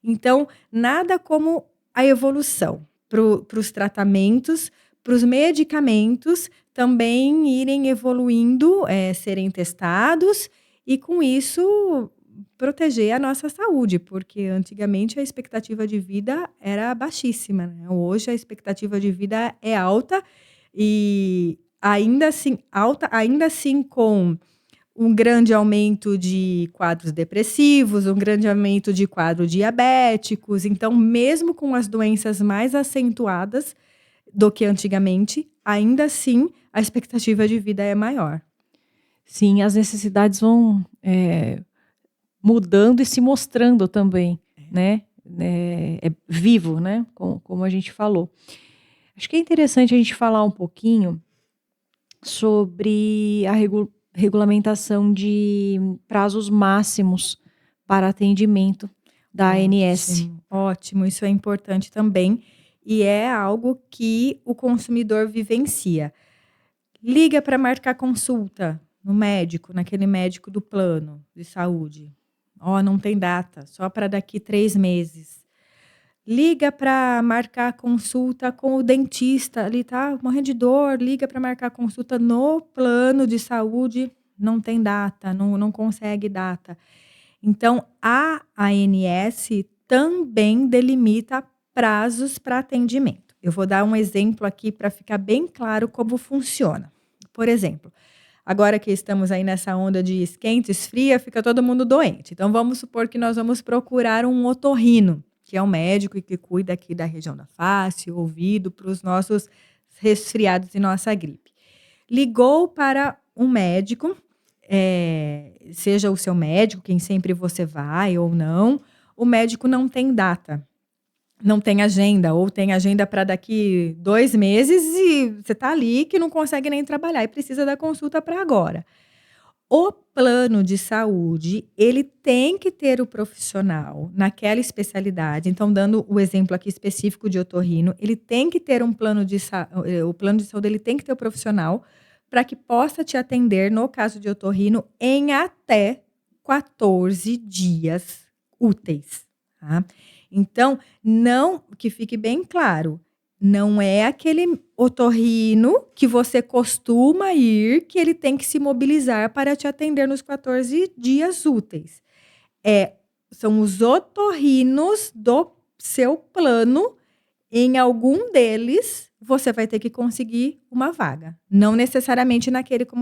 Então, nada como a evolução para os tratamentos, para os medicamentos também irem evoluindo, serem testados e, com isso, proteger a nossa saúde, porque antigamente a expectativa de vida era baixíssima, né? Hoje a expectativa de vida é alta e ainda assim alta, ainda assim com um grande aumento de quadros depressivos, um grande aumento de quadros diabéticos. Então, mesmo com as doenças mais acentuadas do que antigamente, ainda assim a expectativa de vida é maior. Sim, as necessidades vão mudando e se mostrando também, né? É vivo, né? Como a gente falou. Acho que é interessante a gente falar um pouquinho sobre a regulamentação de prazos máximos para atendimento da ANS. Ótimo, isso é importante também e é algo que o consumidor vivencia. Liga para marcar consulta no médico, naquele médico do plano de saúde. Não tem data, só para daqui 3 meses. Liga para marcar consulta com o dentista, ali tá morrendo de dor, liga para marcar consulta no plano de saúde, não tem data, não consegue data. Então, a ANS também delimita prazos para atendimento. Eu vou dar um exemplo aqui para ficar bem claro como funciona. Por exemplo, agora que estamos aí nessa onda de esquenta, esfria, fica todo mundo doente. Então, vamos supor que nós vamos procurar um otorrino, que é um médico que cuida aqui da região da face, ouvido, para os nossos resfriados e nossa gripe. Ligou para um médico, seja o seu médico, quem sempre você vai ou não, o médico não tem data, não tem agenda, ou tem agenda para daqui 2 meses e você está ali que não consegue nem trabalhar e precisa da consulta para agora. O plano de saúde, ele tem que ter o profissional naquela especialidade. Então, dando o exemplo aqui específico de otorrino, ele tem que ter o plano de saúde, ele tem que ter o profissional para que possa te atender, no caso de otorrino, em até 14 dias úteis, tá? Então, que fique bem claro, não é aquele otorrino que você costuma ir, que ele tem que se mobilizar para te atender nos 14 dias úteis. São os otorrinos do seu plano. Em algum deles, você vai ter que conseguir uma vaga. Não necessariamente naquele que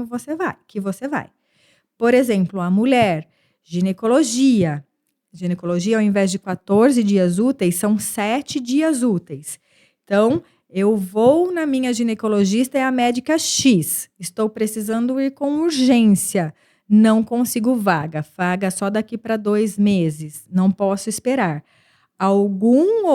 você vai. Por exemplo, a mulher, ginecologia. Ginecologia, ao invés de 14 dias úteis, são 7 dias úteis. Então, eu vou na minha ginecologista, é a médica X. Estou precisando ir com urgência. Não consigo vaga. Vaga só daqui para 2 meses. Não posso esperar. Algum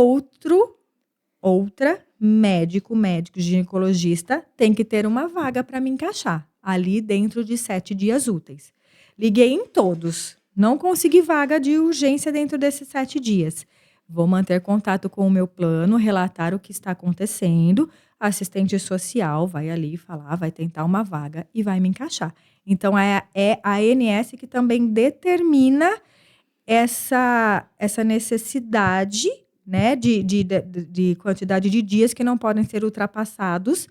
outra médico ginecologista tem que ter uma vaga para me encaixar ali dentro de 7 dias úteis. Liguei em todos. Não consegui vaga de urgência dentro desses 7 dias. Vou manter contato com o meu plano, relatar o que está acontecendo. A assistente social vai ali falar, vai tentar uma vaga e vai me encaixar. Então, é a ANS que também determina essa necessidade, né, de quantidade de dias que não podem ser ultrapassados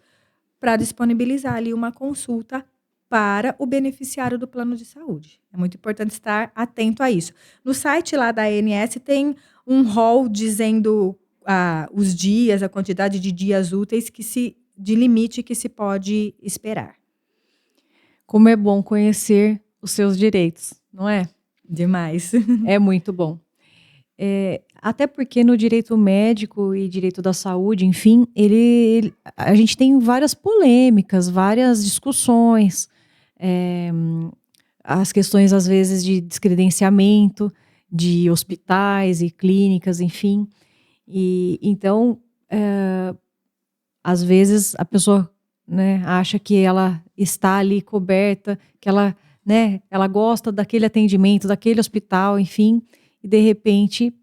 para disponibilizar ali uma consulta para o beneficiário do plano de saúde. É muito importante estar atento a isso. No site lá da ANS tem um rol dizendo os dias, a quantidade de dias úteis de limite que se pode esperar. Como é bom conhecer os seus direitos, não é? Demais. É muito bom. Até porque no direito médico e direito da saúde, enfim, a gente tem várias polêmicas, várias discussões, é, as questões, às vezes, de descredenciamento de hospitais e clínicas, enfim. E então, às vezes, a pessoa, né, acha que ela está ali coberta, que ela, né, ela gosta daquele atendimento, daquele hospital, enfim, e de repente,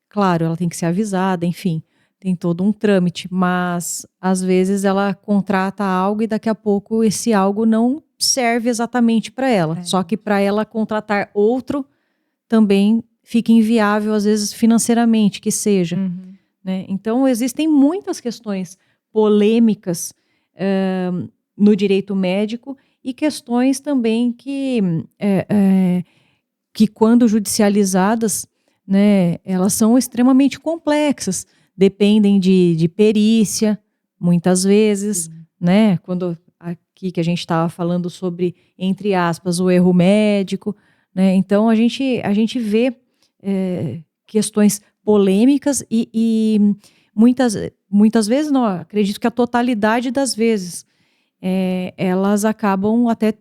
claro, ela tem que ser avisada, enfim, tem todo um trâmite, mas às vezes ela contrata algo e daqui a pouco esse algo não serve exatamente para ela, só que para ela contratar outro também fica inviável, às vezes financeiramente, que seja. Né? Então, existem muitas questões polêmicas no direito médico e questões também que quando judicializadas, né, elas são extremamente complexas, dependem de perícia, muitas vezes, né, quando aqui que a gente estava falando sobre, entre aspas, o erro médico, né, então a gente vê questões polêmicas e muitas vezes, não, acredito que a totalidade das vezes, elas acabam até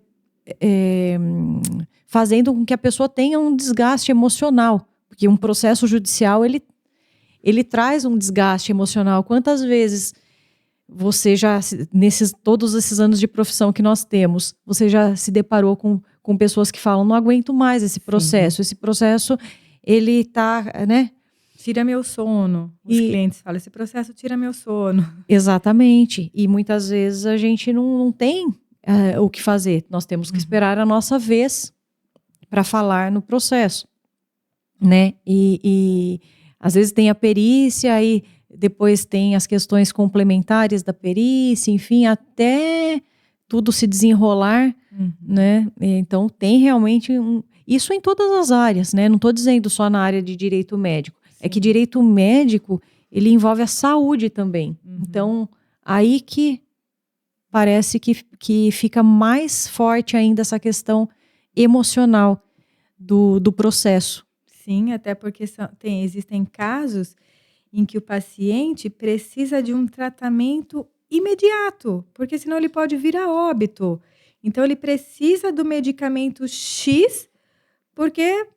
fazendo com que a pessoa tenha um desgaste emocional, porque um processo judicial, ele traz um desgaste emocional. Quantas vezes você já, todos esses anos de profissão que nós temos, você já se deparou com pessoas que falam, não aguento mais esse processo, esse processo, ele tá, né? Tira meu sono. Os clientes falam, esse processo tira meu sono. Exatamente. E muitas vezes a gente não tem o que fazer. Nós temos que esperar a nossa vez para falar no processo, né? E às vezes tem a perícia, aí depois tem as questões complementares da perícia, enfim, até tudo se desenrolar, né? Então tem realmente isso em todas as áreas, né? Não estou dizendo só na área de direito médico. É que direito médico, ele envolve a saúde também. Então, aí que parece que fica mais forte ainda essa questão emocional do processo. Sim, até porque existem casos em que o paciente precisa de um tratamento imediato, porque senão ele pode vir a óbito. Então, ele precisa do medicamento X, porque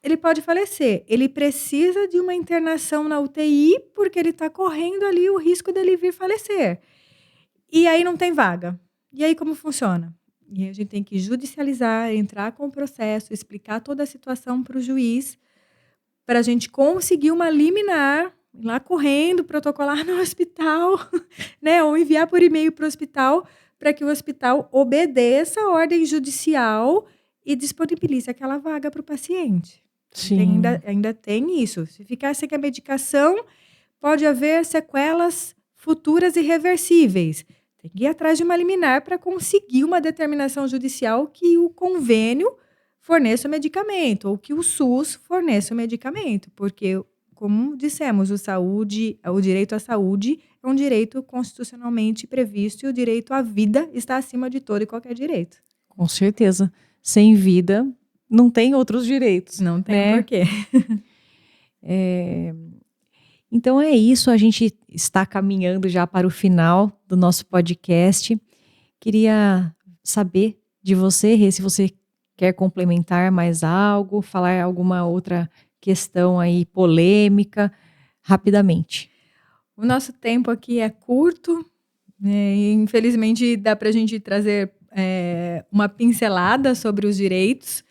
ele pode falecer. Ele precisa de uma internação na UTI, porque ele está correndo ali o risco dele vir falecer. E aí não tem vaga. E aí como funciona? E aí a gente tem que judicializar, entrar com o processo, explicar toda a situação para o juiz, para a gente conseguir uma liminar, ir lá correndo, protocolar no hospital, né? Ou enviar por e-mail para o hospital, para que o hospital obedeça a ordem judicial e disponibilize aquela vaga para o paciente. Sim. Ainda tem isso. Se ficar sem a medicação, pode haver sequelas futuras irreversíveis. Tem que ir atrás de uma liminar para conseguir uma determinação judicial que o convênio forneça o medicamento, ou que o SUS forneça o medicamento, porque, como dissemos, o direito à saúde é um direito constitucionalmente previsto e o direito à vida está acima de todo e qualquer direito. Com certeza. Sem vida, não tem outros direitos. Não tem né? porquê. Então é isso, a gente está caminhando já para o final do nosso podcast. Queria saber de você, Rê, se você quer complementar mais algo, falar alguma outra questão aí polêmica, rapidamente. O nosso tempo aqui é curto, né? E infelizmente dá para a gente trazer uma pincelada sobre os direitos.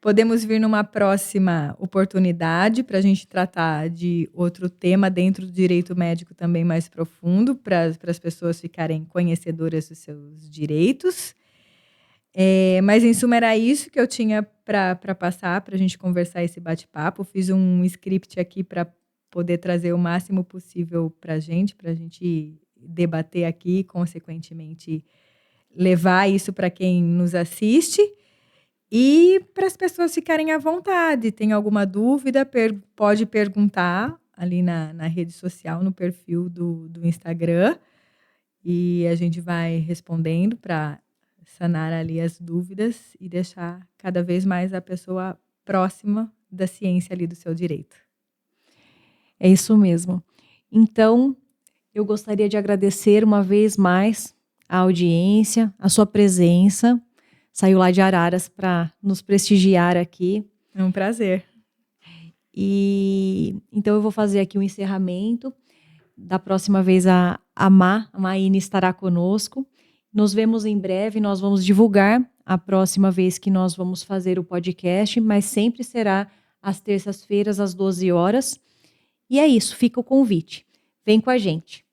Podemos vir numa próxima oportunidade para a gente tratar de outro tema dentro do direito médico também mais profundo, para as pessoas ficarem conhecedoras dos seus direitos. Mas, em suma, era isso que eu tinha para passar, para a gente conversar esse bate-papo. Fiz um script aqui para poder trazer o máximo possível para a gente debater aqui e, consequentemente, levar isso para quem nos assiste. E para as pessoas ficarem à vontade, tem alguma dúvida, pode perguntar ali na rede social, no perfil do Instagram, e a gente vai respondendo para sanar ali as dúvidas e deixar cada vez mais a pessoa próxima da ciência ali do seu direito. É isso mesmo. Então, eu gostaria de agradecer uma vez mais a audiência, a sua presença. Saiu lá de Araras para nos prestigiar aqui. É um prazer. E então eu vou fazer aqui o encerramento. Da próxima vez a Maíne estará conosco. Nos vemos em breve, nós vamos divulgar a próxima vez que nós vamos fazer o podcast, mas sempre será às terças-feiras, às 12 horas. E é isso, fica o convite. Vem com a gente.